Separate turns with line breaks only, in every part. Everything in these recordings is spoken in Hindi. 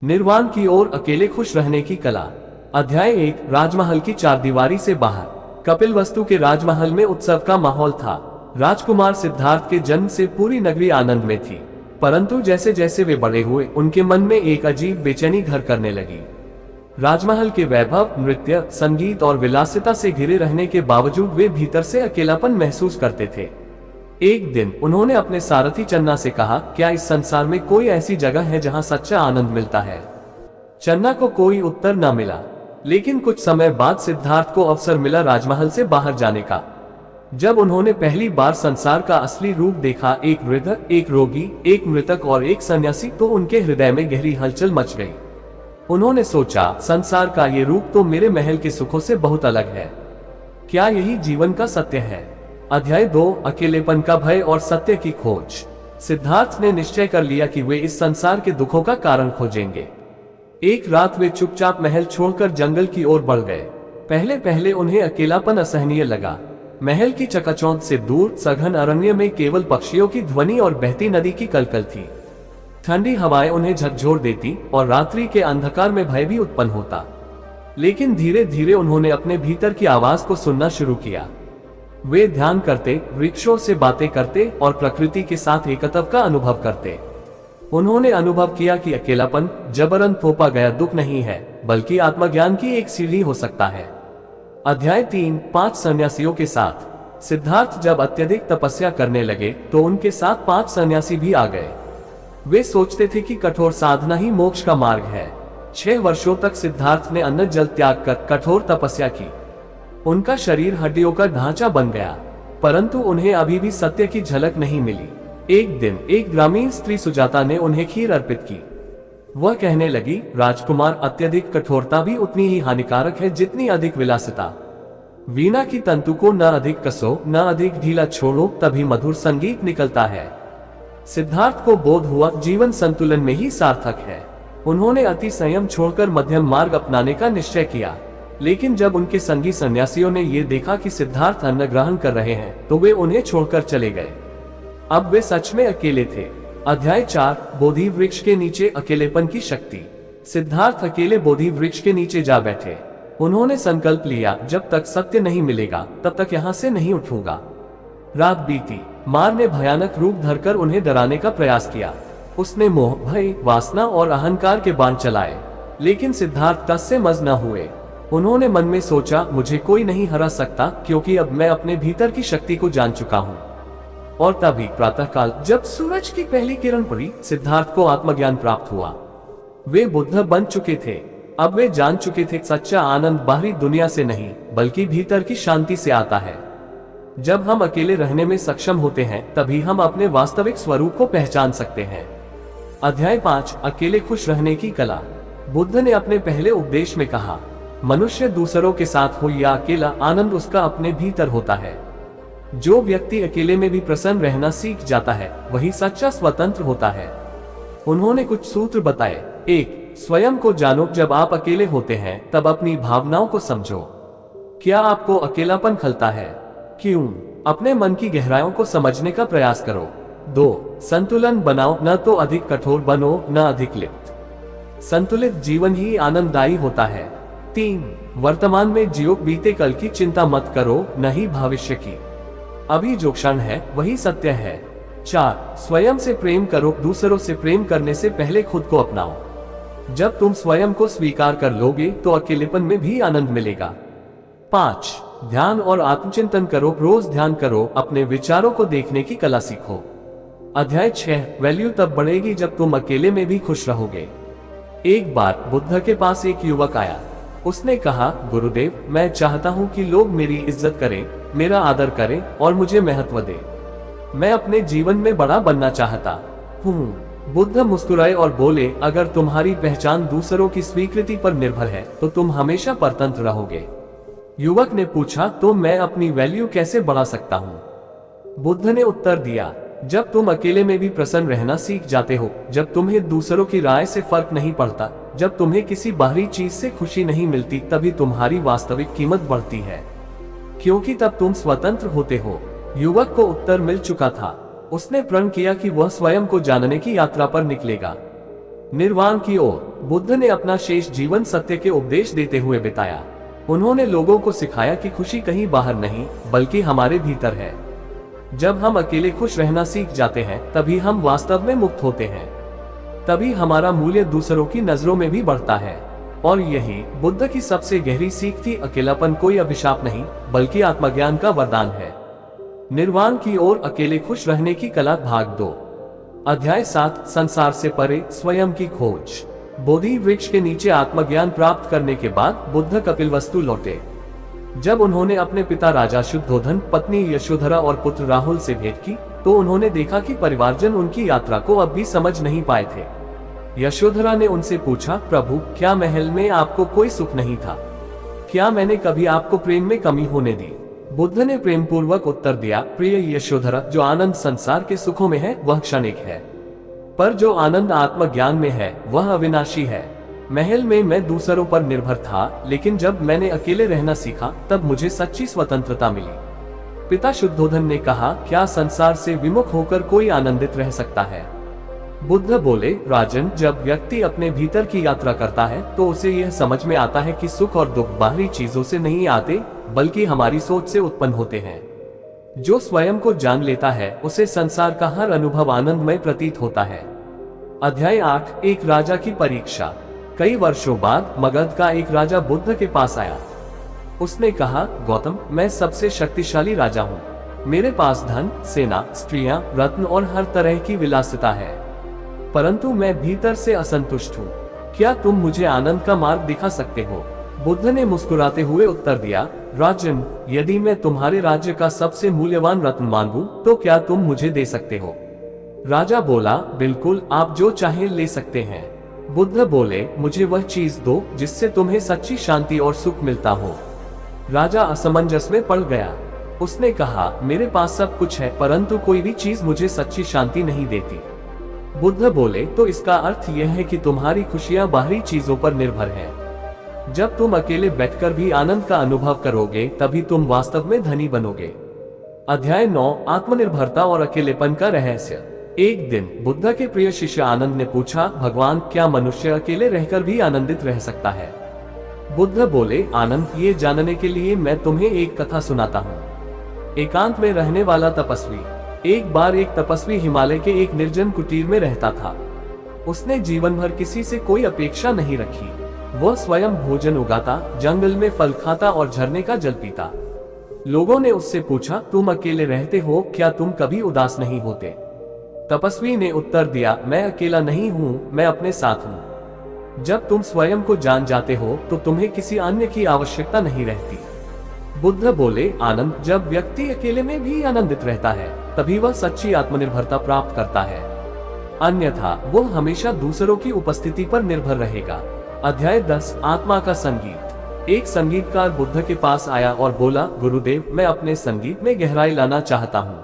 निर्वाण की ओर अकेले खुश रहने की कला। अध्याय 1। राजमहल की चारदीवारी से बाहर। कपिलवस्तु के राजमहल में उत्सव का माहौल था। राजकुमार सिद्धार्थ के जन्म से पूरी नगरी आनंद में थी, परंतु जैसे जैसे वे बड़े हुए उनके मन में एक अजीब बेचैनी घर करने लगी। राजमहल के वैभव, नृत्य, संगीत और विलासिता से घिरे रहने के बावजूद वे भीतर से अकेलापन महसूस करते थे। एक दिन उन्होंने अपने सारथी चन्ना से कहा, क्या इस संसार में कोई ऐसी जगह है जहां सच्चा आनंद मिलता है? चन्ना को कोई उत्तर न मिला, लेकिन कुछ समय बाद सिद्धार्थ को अवसर मिला राजमहल से बाहर जाने का। जब उन्होंने पहली बार संसार का असली रूप देखा, एक वृद्ध, एक रोगी, एक मृतक और एक सन्यासी, तो उनके हृदय में गहरी हलचल मच गई। उन्होंने सोचा, संसार का ये रूप तो मेरे महल के सुखों से बहुत अलग है। क्या यही जीवन का सत्य है? अध्याय 2। अकेलेपन का भय और सत्य की खोज। सिद्धार्थ ने निश्चय कर लिया कि वे इस संसार के दुखों का कारण खोजेंगे। एक रात वे चुपचाप महल छोड़कर जंगल की ओर बढ़ गए। पहले पहले उन्हें अकेलापन असहनीय लगा। महल की चकाचौंध से दूर सघन अरण्य में केवल पक्षियों की ध्वनि और बहती नदी की कलकल थी। ठंडी हवाएं उन्हें झकझोर देती और रात्रि के अंधकार में भय भी उत्पन्न होता। लेकिन धीरे धीरे उन्होंने अपने भीतर की आवाज को सुनना शुरू किया। वे ध्यान करते, वृक्षों से बातें करते और प्रकृति के साथ एकत्व का अनुभव करते। उन्होंने अनुभव किया कि अकेलापन जबरन थोपा गया दुख नहीं है, बल्कि आत्मज्ञान की एक सीढ़ी हो सकता है। अध्याय 3। 5 सन्यासियों के साथ। सिद्धार्थ जब अत्यधिक तपस्या करने लगे तो उनके साथ 5 सन्यासी भी आ गए। वे सोचते थे कि कठोर साधना ही मोक्ष का मार्ग है। 6 वर्षों तक सिद्धार्थ ने अन्न जल त्याग कर कठोर तपस्या की। उनका शरीर हड्डियों का ढांचा बन गया, परंतु उन्हें अभी भी सत्य की झलक नहीं मिली। एक दिन एक ग्रामीण स्त्री सुजाता ने उन्हें खीर अर्पित की। वह कहने लगी, राजकुमार, अत्यधिक कठोरता भी उतनी ही हानिकारक है जितनी अधिक विलासिता। वीणा की तंतु को न अधिक कसो, न अधिक ढीला छोड़ो, तभी मधुर संगीत निकलता है। सिद्धार्थ को बोध हुआ, जीवन संतुलन में ही सार्थक है। उन्होंने अति संयम छोड़कर मध्यम मार्ग अपनाने का निश्चय किया। लेकिन जब उनके संगी सन्यासियों ने ये देखा कि सिद्धार्थ अन्न ग्रहण कर रहे हैं, तो वे उन्हें छोड़कर चले गए। अब वे सच में अकेले थे। अध्याय 4। बोधि वृक्ष के नीचे अकेलेपन की शक्ति। सिद्धार्थ अकेले बोधि वृक्ष के नीचे जा बैठे। उन्होंने संकल्प लिया, जब तक सत्य नहीं मिलेगा तब तक यहाँ से नहीं उठूंगा। रात बीती। मार ने भयानक रूप धरकर उन्हें डराने का प्रयास किया। उसने मोह, भय, वासना और अहंकार के बाण चलाए, लेकिन सिद्धार्थ टस से मज न हुए। उन्होंने मन में सोचा, मुझे कोई नहीं हरा सकता, क्योंकि अब मैं अपने भीतर की शक्ति को जान चुका हूँ। और तभी प्रातःकाल जब सूरज की पहली किरण पड़ी, सिद्धार्थ को आत्मज्ञान प्राप्त हुआ। वे बुद्ध बन चुके थे। अब वे जान चुके थे, सच्चा आनंद बाहरी दुनिया से नहीं, बल्कि भीतर की शांति से आता है। जब हम अकेले रहने में सक्षम होते हैं, तभी हम अपने वास्तविक स्वरूप को पहचान सकते हैं। अध्याय 5। अकेले खुश रहने की कला। बुद्ध ने अपने पहले उपदेश में कहा, मनुष्य दूसरों के साथ हो या अकेला, आनंद उसका अपने भीतर होता है। जो व्यक्ति अकेले में भी प्रसन्न रहना सीख जाता है, वही सच्चा स्वतंत्र होता है। उन्होंने कुछ सूत्र बताए। 1। स्वयं को जानो। जब आप अकेले होते हैं तब अपनी भावनाओं को समझो। क्या आपको अकेलापन खलता है? क्यों? अपने मन की गहराइयों को समझने का प्रयास करो। 2। संतुलन बनाओ। न तो अधिक कठोर बनो, न अधिक लिप्त। संतुलित जीवन ही आनंददायी होता है। 3। वर्तमान में जियो। बीते कल की चिंता मत करो, न ही भविष्य की। अभी जो क्षण है वही सत्य है। 4। स्वयं से प्रेम करो। दूसरों से प्रेम करने से पहले खुद को अपनाओ। जब तुम स्वयं को स्वीकार कर लोगे तो अकेलेपन में भी आनंद मिलेगा। 5। ध्यान और आत्मचिंतन करो। रोज ध्यान करो, अपने विचारों को देखने की कला सीखो। अध्याय 6। वैल्यू तब बढ़ेगी जब तुम अकेले में भी खुश रहोगे। एक बार बुद्ध के पास एक युवक आया। उसने कहा, गुरुदेव, मैं चाहता हूँ कि लोग मेरी इज्जत करें, मेरा आदर करें और मुझे महत्व दें। मैं अपने जीवन में बड़ा बनना चाहता हूँ। बुद्ध मुस्कुराए और बोले, अगर तुम्हारी पहचान दूसरों की स्वीकृति पर निर्भर है तो तुम हमेशा परतंत्र रहोगे। युवक ने पूछा, तो मैं अपनी वैल्यू कैसे बढ़ा सकता हूँ? बुद्ध ने उत्तर दिया, जब तुम अकेले में भी प्रसन्न रहना सीख जाते हो, जब तुम्हें दूसरों की राय से फर्क नहीं पड़ता, जब तुम्हें किसी बाहरी चीज से खुशी नहीं मिलती, तभी तुम्हारी वास्तविक कीमत बढ़ती है, क्योंकि तब तुम स्वतंत्र होते हो। युवक को उत्तर मिल चुका था। उसने प्रण किया कि वह स्वयं को जानने की यात्रा पर निकलेगा। निर्वाण की ओर बुद्ध ने अपना शेष जीवन सत्य के उपदेश देते हुए बिताया। उन्होंने लोगों को सिखाया कि खुशी कहीं बाहर नहीं बल्कि हमारे भीतर है। जब हम अकेले खुश रहना सीख जाते हैं तभी हम वास्तव में मुक्त होते हैं। तभी हमारा मूल्य दूसरों की नजरों में भी बढ़ता है। और यही बुद्ध की सबसे गहरी सीख थी, अकेलापन कोई अभिशाप नहीं बल्कि आत्मज्ञान का वरदान है। निर्वाण की ओर अकेले खुश रहने की कला, भाग 2, अध्याय 7, संसार से परे स्वयं की खोज। बोधि वृक्ष के नीचे आत्मज्ञान प्राप्त करने के बाद बुद्ध कपिलवस्तु लौटे। जब उन्होंने अपने पिता राजा शुद्धोधन, पत्नी यशोधरा और पुत्र राहुल से भेंट की तो उन्होंने देखा कि परिवारजन उनकी यात्रा को अब भी समझ नहीं पाए थे। यशोधरा ने उनसे पूछा, प्रभु, क्या महल में आपको कोई सुख नहीं था? क्या मैंने कभी आपको प्रेम में कमी होने दी? बुद्ध ने प्रेम पूर्वक उत्तर दिया, प्रिय यशोधरा, जो आनंद संसार के सुखों में है वह क्षणिक है, पर जो आनंद आत्मज्ञान में है वह अविनाशी है। महल में मैं दूसरों पर निर्भर था, लेकिन जब मैंने अकेले रहना सीखा तब मुझे सच्ची स्वतंत्रता मिली। पिता शुद्धोधन ने कहा, क्या संसार से विमुख होकर कोई आनंदित रह सकता है? बुद्ध बोले, राजन, जब व्यक्ति अपने भीतर की यात्रा करता है तो उसे यह समझ में आता है कि सुख और दुख बाहरी चीजों से नहीं आते बल्कि हमारी सोच से उत्पन्न होते हैं। जो स्वयं को जान लेता है उसे संसार का हर अनुभव आनंदमय प्रतीत होता है। अध्याय 8, एक राजा की परीक्षा। कई वर्षों बाद मगध का एक राजा बुद्ध के पास आया। उसने कहा, गौतम, मैं सबसे शक्तिशाली राजा हूँ। मेरे पास धन, सेना, स्त्रियां, रत्न और हर तरह की विलासिता है, परंतु मैं भीतर से असंतुष्ट हूँ। क्या तुम मुझे आनंद का मार्ग दिखा सकते हो? बुद्ध ने मुस्कुराते हुए उत्तर दिया, राजन, यदि मैं तुम्हारे राज्य का सबसे मूल्यवान रत्न मांगूं तो क्या तुम मुझे दे सकते हो? राजा बोला, बिल्कुल, आप जो चाहे ले सकते हैं। बुद्ध बोले, मुझे वह चीज दो जिससे तुम्हें सच्ची शांति और सुख मिलता हो। राजा असमंजस में पड़ गया। उसने कहा, मेरे पास सब कुछ है परंतु कोई भी चीज मुझे सच्ची शांति नहीं देती। बुद्ध बोले, तो इसका अर्थ यह है कि तुम्हारी खुशियां बाहरी चीजों पर निर्भर हैं। जब तुम अकेले बैठकर भी आनंद का अनुभव करोगे तभी तुम वास्तव में धनी बनोगे। अध्याय 9, आत्मनिर्भरता और अकेलेपन का रहस्य। एक दिन बुद्ध के प्रिय शिष्य आनंद ने पूछा, भगवान, क्या मनुष्य अकेले रहकर भी आनंदित रह सकता है? बुद्ध बोले, आनंद, ये जानने के लिए मैं तुम्हें एक कथा सुनाता हूँ। एकांत में रहने वाला तपस्वी। एक बार एक तपस्वी हिमालय के एक निर्जन कुटीर में रहता था। उसने जीवन भर किसी से कोई अपेक्षा नहीं रखी। वह स्वयं भोजन उगाता, जंगल में फल खाता और झरने का जल पीता। लोगों ने उससे पूछा, तुम अकेले रहते हो, क्या तुम कभी उदास नहीं होते? तपस्वी ने उत्तर दिया, मैं अकेला नहीं हूँ, मैं अपने साथ हूँ। जब तुम स्वयं को जान जाते हो तो तुम्हें किसी अन्य की आवश्यकता नहीं रहती। बुद्ध बोले, आनंद, जब व्यक्ति अकेले में भी आनंदित रहता है तभी वह सच्ची आत्मनिर्भरता प्राप्त करता है, अन्यथा वो हमेशा दूसरों की उपस्थिति पर निर्भर रहेगा। अध्याय 10, आत्मा का संगीत। एक संगीतकार बुद्ध के पास आया और बोला, गुरुदेव, मैं अपने संगीत में गहराई लाना चाहता हूँ,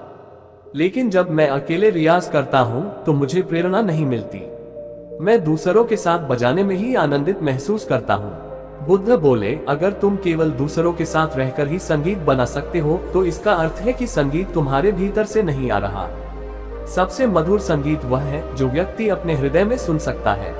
लेकिन जब मैं अकेले रियाज करता हूँ तो मुझे प्रेरणा नहीं मिलती। मैं दूसरों के साथ बजाने में ही आनंदित महसूस करता हूँ। बुद्ध बोले, अगर तुम केवल दूसरों के साथ रहकर ही संगीत बना सकते हो तो इसका अर्थ है कि संगीत तुम्हारे भीतर से नहीं आ रहा। सबसे मधुर संगीत वह है जो व्यक्ति अपने हृदय में सुन सकता है।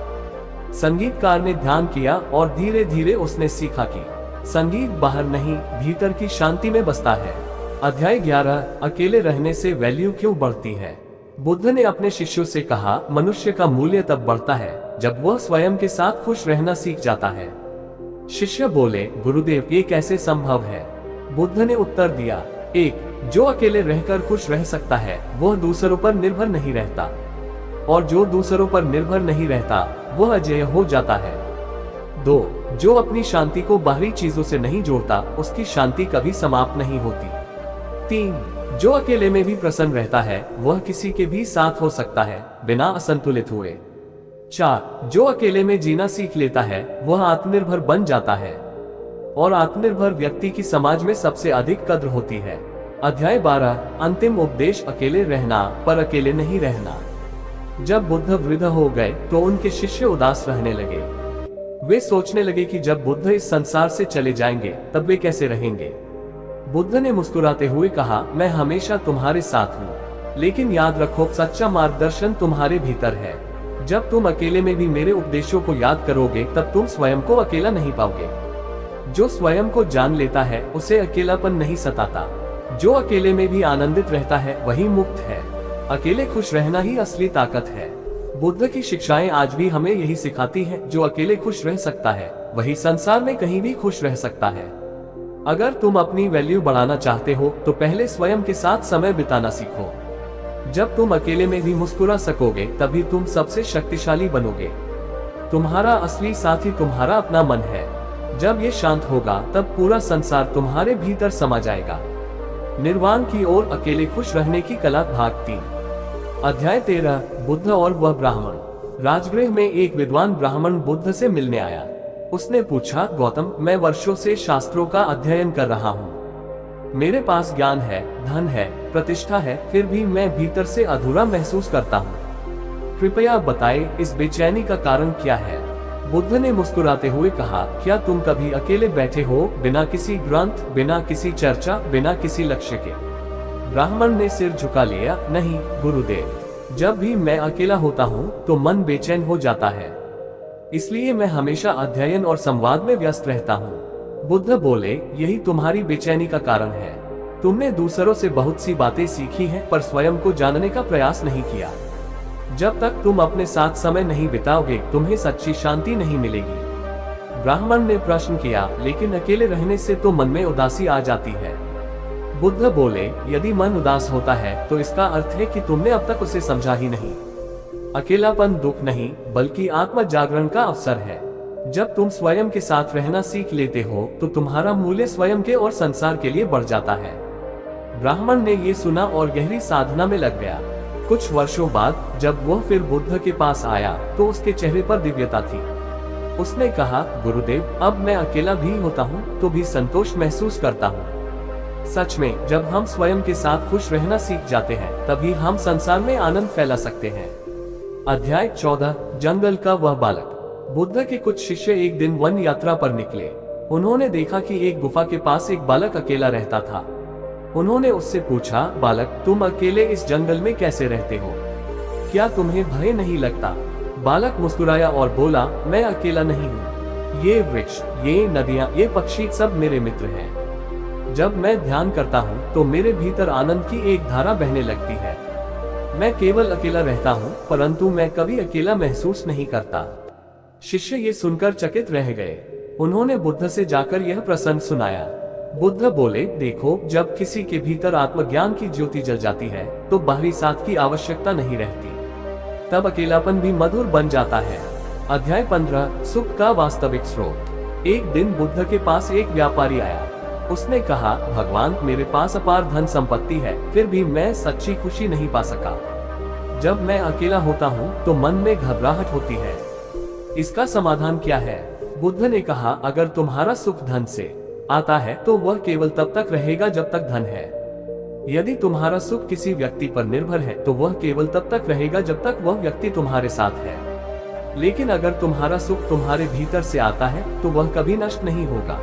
संगीतकार ने ध्यान किया और धीरे धीरे उसने सीखा कि संगीत बाहर नहीं, भीतर की शांति में बसता है। अध्याय 11, अकेले रहने से वैल्यू क्यों बढ़ती है। बुद्ध ने अपने शिष्यों से कहा, मनुष्य का मूल्य तब बढ़ता है जब वह स्वयं के साथ खुश रहना सीख जाता है। शिष्य बोले, गुरुदेव, ये कैसे संभव है? बुद्ध ने उत्तर दिया, एक, जो अकेले रहकर खुश रह सकता है वह दूसरों पर निर्भर नहीं रहता, और जो दूसरों पर निर्भर नहीं रहता वह अजेय हो जाता है। 2, जो अपनी शांति को बाहरी चीजों से नहीं जोड़ता उसकी शांति कभी समाप्त नहीं होती। 3, जो अकेले में भी प्रसन्न रहता है वह किसी के भी साथ हो सकता है बिना असंतुलित हुए। 4, जो अकेले में जीना सीख लेता है वह आत्मनिर्भर बन जाता है, और आत्मनिर्भर व्यक्ति की समाज में सबसे अधिक कद्र होती है। अध्याय 12, अंतिम उपदेश, अकेले रहना पर अकेले नहीं रहना। जब बुद्ध वृद्ध हो गए तो उनके शिष्य उदास रहने लगे। वे सोचने लगे कि जब बुद्ध इस संसार से चले जाएंगे तब वे कैसे रहेंगे। बुद्ध ने मुस्कुराते हुए कहा, मैं हमेशा तुम्हारे साथ हूँ, लेकिन याद रखो, सच्चा मार्गदर्शन तुम्हारे भीतर है। जब तुम अकेले में भी मेरे उपदेशों को याद करोगे तब तुम स्वयं को अकेला नहीं पाओगे। जो स्वयं को जान लेता है उसे अकेलापन नहीं सताता। जो अकेले में भी आनंदित रहता है वही मुक्त है। अकेले खुश रहना ही असली ताकत है। बुद्ध की शिक्षाएं आज भी हमें यही सिखाती हैं, जो अकेले खुश रह सकता है वही संसार में कहीं भी खुश रह सकता है। अगर तुम अपनी वैल्यू बढ़ाना चाहते हो तो पहले स्वयं के साथ समय बिताना सीखो। जब तुम अकेले में भी मुस्कुरा सकोगे तभी तुम सबसे शक्तिशाली बनोगे। तुम्हारा असली साथी तुम्हारा अपना मन है। जब ये शांत होगा तब पूरा संसार तुम्हारे भीतर समा जाएगा। निर्वाण की ओर अकेले खुश रहने की कला भाग 3। अध्याय 13। बुद्ध और वह ब्राह्मण। राजगृह में एक विद्वान ब्राह्मण बुद्ध से मिलने आया। उसने पूछा, गौतम, मैं वर्षों से शास्त्रों का अध्ययन कर रहा हूँ। मेरे पास ज्ञान है, धन है, प्रतिष्ठा है, फिर भी मैं भीतर से अधूरा महसूस करता हूँ। कृपया बताएं, इस बेचैनी का कारण क्या है? बुद्ध ने मुस्कुराते हुए कहा, क्या तुम कभी अकेले बैठे हो, बिना किसी ग्रंथ, बिना किसी चर्चा, बिना किसी लक्ष्य के? ब्राह्मण ने सिर झुका लिया। नहीं गुरुदेव, जब भी मैं अकेला होता हूँ तो मन बेचैन हो जाता है, इसलिए मैं हमेशा अध्ययन और संवाद में व्यस्त रहता हूँ। बुद्ध बोले, यही तुम्हारी बेचैनी का कारण है। तुमने दूसरों से बहुत सी बातें सीखी हैं पर स्वयं को जानने का प्रयास नहीं किया। जब तक तुम अपने साथ समय नहीं बिताओगे तुम्हें सच्ची शांति नहीं मिलेगी। ब्राह्मण ने प्रश्न किया, लेकिन अकेले रहने से तो मन में उदासी आ जाती है। बुद्ध बोले, यदि मन उदास होता है तो इसका अर्थ है कि तुमने अब तक उसे समझा ही नहीं। अकेलापन दुख नहीं बल्कि आत्म जागरण का अवसर है। जब तुम स्वयं के साथ रहना सीख लेते हो तो तुम्हारा मूल्य स्वयं के और संसार के लिए बढ़ जाता है। ब्राह्मण ने ये सुना और गहरी साधना में लग गया। कुछ वर्षों बाद जब वह फिर बुद्ध के पास आया तो उसके चेहरे पर दिव्यता थी। उसने कहा, गुरुदेव, अब मैं अकेला भी होता हूँ तो भी संतोष महसूस करता हूँ। सच में, जब हम स्वयं के साथ खुश रहना सीख जाते हैं तभी हम संसार में आनंद फैला सकते हैं। अध्याय 14। जंगल का वह बालक। बुद्ध के कुछ शिष्य एक दिन वन यात्रा पर निकले। उन्होंने देखा कि एक गुफा के पास एक बालक अकेला रहता था। उन्होंने उससे पूछा, बालक, तुम अकेले इस जंगल में कैसे रहते हो? क्या तुम्हें भय नहीं लगता? बालक मुस्कुराया और बोला, मैं अकेला नहीं हूँ। ये वृक्ष, ये नदियाँ, ये पक्षी सब मेरे मित्र हैं। जब मैं ध्यान करता हूँ तो मेरे भीतर आनंद की एक धारा बहने लगती है। मैं केवल अकेला रहता हूँ परंतु मैं कभी अकेला महसूस नहीं करता। शिष्य ये सुनकर चकित रह गए। उन्होंने बुद्ध से जाकर यह प्रसंग सुनाया। बुद्ध बोले, देखो, जब किसी के भीतर आत्मज्ञान की ज्योति जल जाती है तो बाहरी साथ की आवश्यकता नहीं रहती। तब अकेलापन भी मधुर बन जाता है। अध्याय 15। सुख का वास्तविक स्रोत। एक दिन बुद्ध के पास एक व्यापारी आया। उसने कहा, भगवान, मेरे पास अपार धन संपत्ति है, फिर भी मैं सच्ची खुशी नहीं पा सका। जब मैं अकेला होता हूँ तो मन में घबराहट होती है। इसका समाधान क्या है? बुद्ध ने कहा, अगर तुम्हारा सुख धन से आता है तो वह केवल तब तक रहेगा जब तक धन है। यदि तुम्हारा सुख किसी व्यक्ति पर निर्भर है तो वह केवल तब तक रहेगा जब तक वह व्यक्ति तुम्हारे साथ है। लेकिन अगर तुम्हारा सुख तुम्हारे भीतर से आता है तो वह कभी नष्ट नहीं होगा।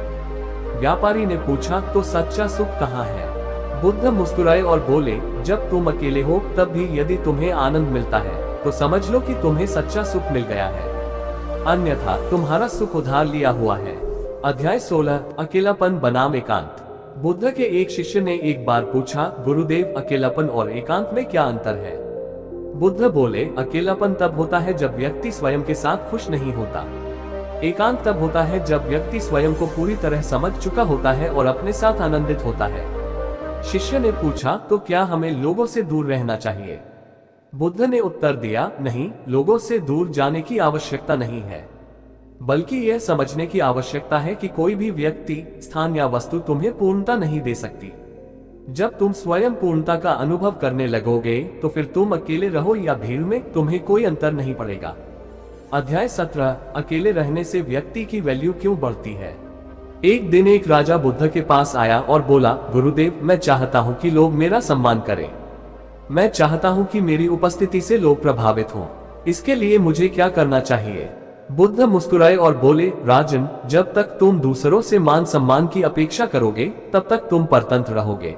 व्यापारी ने पूछा, तो सच्चा सुख कहाँ है? बुद्ध मुस्कुराए और बोले, जब तुम अकेले हो तब भी यदि तुम्हें आनंद मिलता है तो समझ लो कि तुम्हें सच्चा सुख मिल गया है, अन्यथा तुम्हारा सुख उधार लिया हुआ है। अध्याय 16। अकेलापन बनाम एकांत। बुद्ध के एक शिष्य ने एक बार पूछा, गुरुदेव, अकेलापन और एकांत में क्या अंतर है? बुद्ध बोले, अकेलापन तब होता है जब व्यक्ति स्वयं के साथ खुश नहीं होता। एकांत तब होता है जब व्यक्ति स्वयं को पूरी तरह समझ चुका होता है और अपने साथ आनंदित होता है। शिष्य ने पूछा, तो क्या हमें लोगों से दूर रहना चाहिए? बुद्ध ने उत्तर दिया, नहीं, लोगों से दूर जाने की आवश्यकता नहीं है, बल्कि यह समझने की आवश्यकता है कि कोई भी व्यक्ति, स्थान या वस्तु तुम्हें पूर्णता नहीं दे सकती। जब तुम स्वयं पूर्णता का अनुभव करने लगोगे तो फिर तुम अकेले रहो या भीड़ में, तुम्हें कोई अंतर नहीं पड़ेगा। अध्याय 17। अकेले रहने से व्यक्ति की वैल्यू क्यों बढ़ती है? एक दिन एक राजा बुद्ध के पास आया और बोला, गुरुदेव, मैं चाहता हूँ कि लोग मेरा सम्मान करें। मैं चाहता हूँ कि मेरी उपस्थिति से लोग प्रभावित हों। इसके लिए मुझे क्या करना चाहिए? बुद्ध मुस्कुराए और बोले, राजन, जब तक तुम दूसरों से मान सम्मान की अपेक्षा करोगे तब तक तुम परतंत्र रहोगे।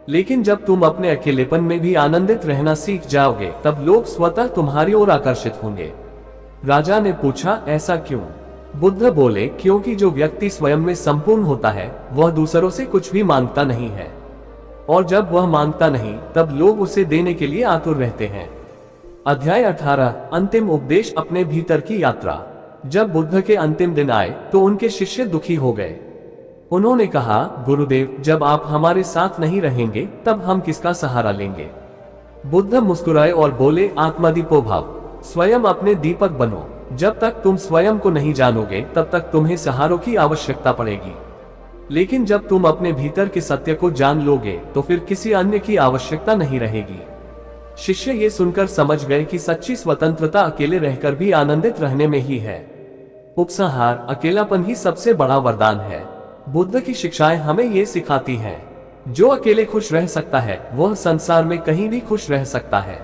लेकिन जब तुम अपने अकेलेपन में भी आनंदित रहना सीख जाओगे तब लोग स्वतः तुम्हारी ओर आकर्षित होंगे। राजा ने पूछा, ऐसा क्यों? बुद्ध बोले, क्योंकि जो व्यक्ति स्वयं में संपूर्ण होता है वह दूसरों से कुछ भी मांगता नहीं है, और जब वह मांगता नहीं तब लोग उसे देने के लिए आतुर रहते हैं। अध्याय 18 अंतिम उपदेश, अपने भीतर की यात्रा। जब बुद्ध के अंतिम दिन आए तो उनके शिष्य दुखी हो गए। उन्होंने कहा, गुरुदेव, जब आप हमारे साथ नहीं रहेंगे तब हम किसका सहारा लेंगे? बुद्ध मुस्कुराए और बोले, आत्मदीपो भव, स्वयं अपने दीपक बनो। जब तक तुम स्वयं को नहीं जानोगे तब तक तुम्हें सहारों की आवश्यकता पड़ेगी, लेकिन जब तुम अपने भीतर के सत्य को जान लोगे तो फिर किसी अन्य की आवश्यकता नहीं रहेगी। शिष्य ये सुनकर समझ गए कि सच्ची स्वतंत्रता अकेले रहकर भी आनंदित रहने में ही है। उपसंहार, अकेलापन ही सबसे बड़ा वरदान है। बुद्ध की शिक्षाएं हमें ये सिखाती हैं, जो अकेले खुश रह सकता है वह संसार में कहीं भी खुश रह सकता है।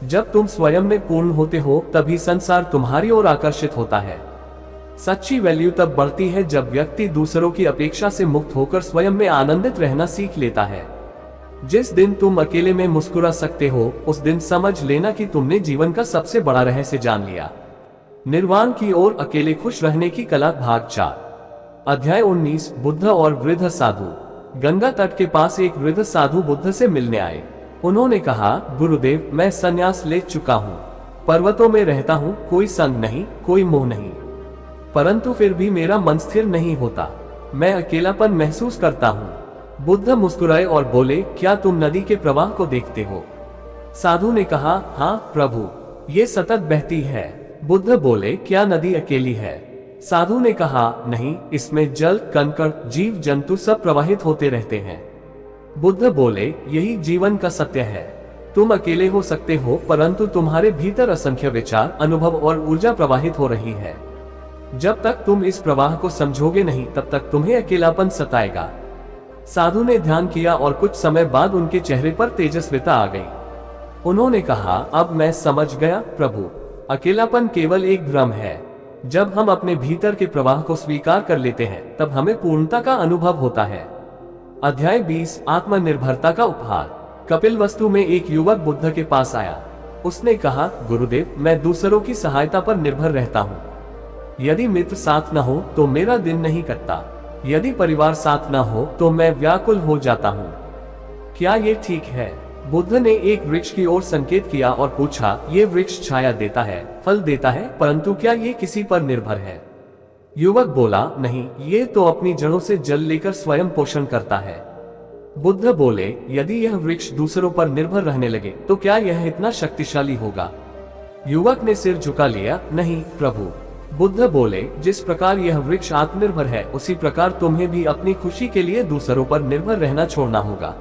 जब तुम स्वयं में पूर्ण होते हो तभी संसार तुम्हारी ओर आकर्षित होता है। सच्ची वैल्यू तब बढ़ती है जब व्यक्ति दूसरों की अपेक्षा से मुक्त होकर स्वयं में आनंदित रहना सीख लेता है। जिस दिन तुम अकेले में मुस्कुरा सकते हो उस दिन समझ लेना कि तुमने जीवन का सबसे बड़ा रहस्य जान लिया। निर्वाण की ओर अकेले खुश रहने की कला, भाग 4। अध्याय 19 बुद्ध और वृद्ध साधु। गंगा तट के पास एक वृद्ध साधु बुद्ध से मिलने आए। उन्होंने कहा, गुरुदेव, मैं संन्यास ले चुका हूँ, पर्वतों में रहता हूँ, कोई संग नहीं, कोई मोह नहीं, परंतु फिर भी मेरा मन स्थिर नहीं होता, मैं अकेलापन महसूस करता हूँ। बुद्ध मुस्कुराए और बोले, क्या तुम नदी के प्रवाह को देखते हो? साधु ने कहा, हाँ प्रभु, ये सतत बहती है। बुद्ध बोले, क्या नदी अकेली है? साधु ने कहा, नहीं, इसमें जल, कंकड़, जीव जंतु सब प्रवाहित होते रहते हैं। बुद्ध बोले, यही जीवन का सत्य है। तुम अकेले हो सकते हो परंतु तुम्हारे भीतर असंख्य विचार, अनुभव और ऊर्जा प्रवाहित हो रही है। जब तक तुम इस प्रवाह को समझोगे नहीं तब तक तुम्हें अकेलापन सताएगा। साधु ने ध्यान किया और कुछ समय बाद उनके चेहरे पर तेजस्विता आ गई। उन्होंने कहा, अब मैं समझ गया प्रभु, अकेलापन केवल एक भ्रम है। जब हम अपने भीतर के प्रवाह को स्वीकार कर लेते हैं तब हमें पूर्णता का अनुभव होता है। अध्याय 20 आत्मनिर्भरता का उपहार। कपिलवस्तु में एक युवक बुद्ध के पास आया। उसने कहा, गुरुदेव, मैं दूसरों की सहायता पर निर्भर रहता हूँ। यदि मित्र साथ न हो तो मेरा दिन नहीं कटता, यदि परिवार साथ न हो तो मैं व्याकुल हो जाता हूँ। क्या ये ठीक है? बुद्ध ने एक वृक्ष की ओर संकेत किया और पूछा, ये वृक्ष छाया देता है, फल देता है, परंतु क्या ये किसी पर निर्भर है? युवक बोला, नहीं, ये तो अपनी जड़ों से जल लेकर स्वयं पोषण करता है। बुद्ध बोले, यदि यह वृक्ष दूसरों पर निर्भर रहने लगे तो क्या यह इतना शक्तिशाली होगा? युवक ने सिर झुका लिया, नहीं प्रभु। बुद्ध बोले, जिस प्रकार यह वृक्ष आत्मनिर्भर है उसी प्रकार तुम्हें भी अपनी खुशी के लिए दूसरों पर निर्भर रहना छोड़ना होगा।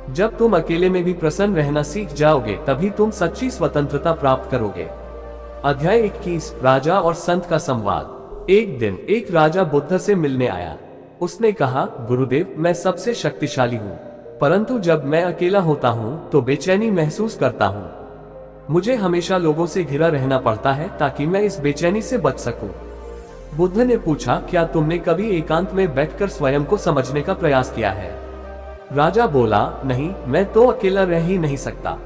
जब तुम अकेले में भी प्रसन्न रहना सीख जाओगे तभी तुम सच्ची स्वतंत्रता प्राप्त करोगे। अध्याय 21 राजा और संत का संवाद। एक दिन एक राजा बुद्ध से मिलने आया। उसने कहा, गुरुदेव, मैं सबसे शक्तिशाली हूँ, परंतु जब मैं अकेला होता हूँ तो बेचैनी महसूस करता हूँ। मुझे हमेशा लोगों से घिरा रहना पड़ता है ताकि मैं इस बेचैनी से बच सकूं। बुद्ध ने पूछा, क्या तुमने कभी एकांत में बैठकर स्वयं को समझने का प्रयास किया है? राजा बोला, नहीं, मैं तो अकेला रह ही नहीं सकता।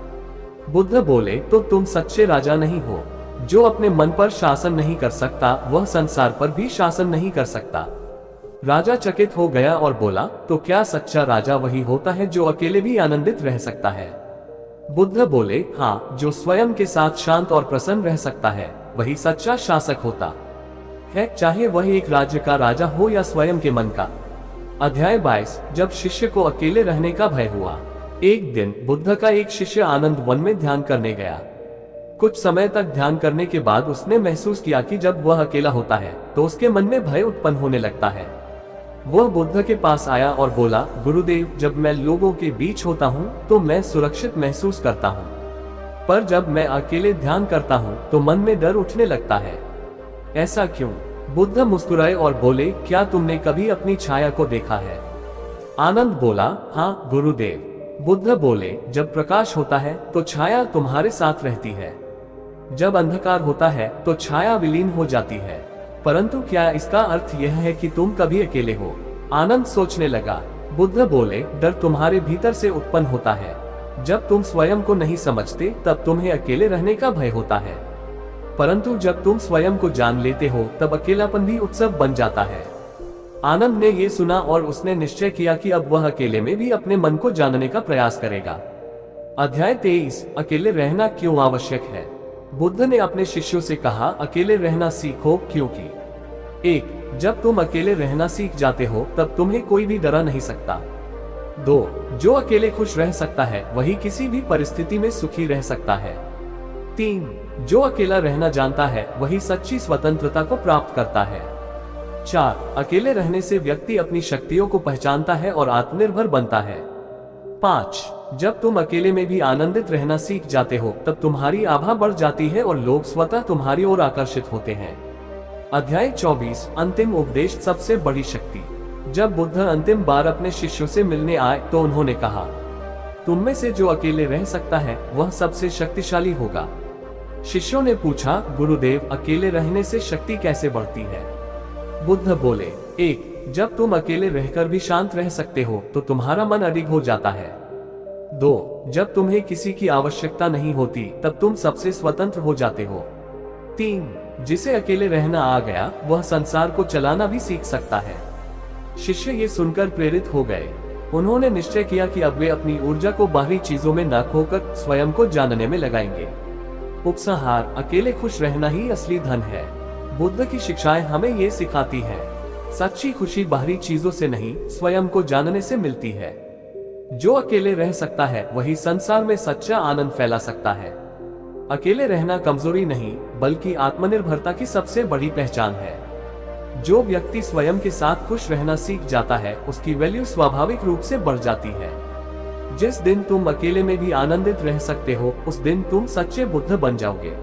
बुद्ध बोले, तो तुम सच्चे राजा नहीं हो। जो अपने मन पर शासन नहीं कर सकता वह संसार पर भी शासन नहीं कर सकता। राजा चकित हो गया और बोला, तो क्या सच्चा राजा वही होता है जो अकेले भी आनंदित रह सकता है? बुद्ध बोले, हाँ, जो स्वयं के साथ शांत और प्रसन्न रह सकता है वही सच्चा शासक होता है, चाहे वह एक राज्य का राजा हो या स्वयं के मन का। अध्याय 22 जब शिष्य को अकेले रहने का भय हुआ। एक दिन बुद्ध का एक शिष्य आनंद वन में ध्यान करने गया। कुछ समय तक ध्यान करने के बाद उसने महसूस किया कि जब वह अकेला होता है तो उसके मन में भय उत्पन्न होने लगता है। वह बुद्ध के पास आया और बोला, गुरुदेव, जब मैं लोगों के बीच होता हूँ तो मैं सुरक्षित महसूस करता हूँ, पर जब मैं अकेले ध्यान करता हूँ तो मन में डर उठने लगता है। ऐसा क्यों? बुद्ध मुस्कुराए और बोले, क्या तुमने कभी अपनी छाया को देखा है? आनंद बोला, हाँ गुरुदेव। बुद्ध बोले, जब प्रकाश होता है तो छाया तुम्हारे साथ रहती है, जब अंधकार होता है तो छाया विलीन हो जाती है, परंतु क्या इसका अर्थ यह है कि तुम कभी अकेले हो? आनंद सोचने लगा। बुद्ध बोले, डर तुम्हारे भीतर से उत्पन्न होता है। जब तुम स्वयं को नहीं समझते तब तुम्हें अकेले रहने का भय होता है, परंतु जब तुम स्वयं को जान लेते हो तब अकेलापन भी उत्सव बन जाता है। आनंद ने ये सुना और उसने निश्चय किया कि अब वह अकेले में भी अपने मन को जानने का प्रयास करेगा। अध्याय 23, अकेले रहना क्यों आवश्यक है। बुद्ध ने अपने शिष्यों से कहा, अकेले रहना सीखो, क्योंकि 1. जब तुम अकेले रहना सीख जाते हो तब तुम्हें कोई भी डरा नहीं सकता। 2. जो अकेले खुश रह सकता है वही किसी भी परिस्थिति में सुखी रह सकता है। 3. जो अकेला रहना जानता है वही सच्ची स्वतंत्रता को प्राप्त करता है। 4. अकेले रहने से व्यक्ति अपनी शक्तियों को पहचानता है और आत्मनिर्भर बनता है। 5. जब तुम अकेले में भी आनंदित रहना सीख जाते हो तब तुम्हारी आभा बढ़ जाती है और लोग स्वतः तुम्हारी ओर आकर्षित होते हैं। अध्याय 24, अंतिम उपदेश, सबसे बड़ी शक्ति। जब बुद्ध अंतिम बार अपने शिष्यों से मिलने आए तो उन्होंने कहा, तुम में से जो अकेले रह सकता है वह सबसे शक्तिशाली होगा। शिष्यों ने पूछा, गुरुदेव, अकेले रहने से शक्ति कैसे बढ़ती है। बुद्ध बोले, 1. जब तुम अकेले रहकर भी शांत रह सकते हो तो तुम्हारा मन अडिग हो जाता है। 2. जब तुम्हें किसी की आवश्यकता नहीं होती तब तुम सबसे स्वतंत्र हो जाते हो। 3. जिसे अकेले रहना आ गया वह संसार को चलाना भी सीख सकता है। शिष्य ये सुनकर प्रेरित हो गए। उन्होंने निश्चय किया कि अब वे अपनी ऊर्जा को बाहरी चीजों में न खोकर स्वयं को जानने में लगाएंगे। उपसंहार, अकेले खुश रहना ही असली धन है। बुद्ध की शिक्षाएं हमें ये सिखाती हैं, सच्ची खुशी बाहरी चीजों से नहीं, स्वयं को जानने से मिलती है। जो अकेले रह सकता है वही संसार में सच्चा आनंद फैला सकता है। अकेले रहना कमजोरी नहीं बल्कि आत्मनिर्भरता की सबसे बड़ी पहचान है। जो व्यक्ति स्वयं के साथ खुश रहना सीख जाता है उसकी वैल्यू स्वाभाविक रूप से बढ़ जाती है। जिस दिन तुम अकेले में भी आनंदित रह सकते हो उस दिन तुम सच्चे बुद्ध बन जाओगे।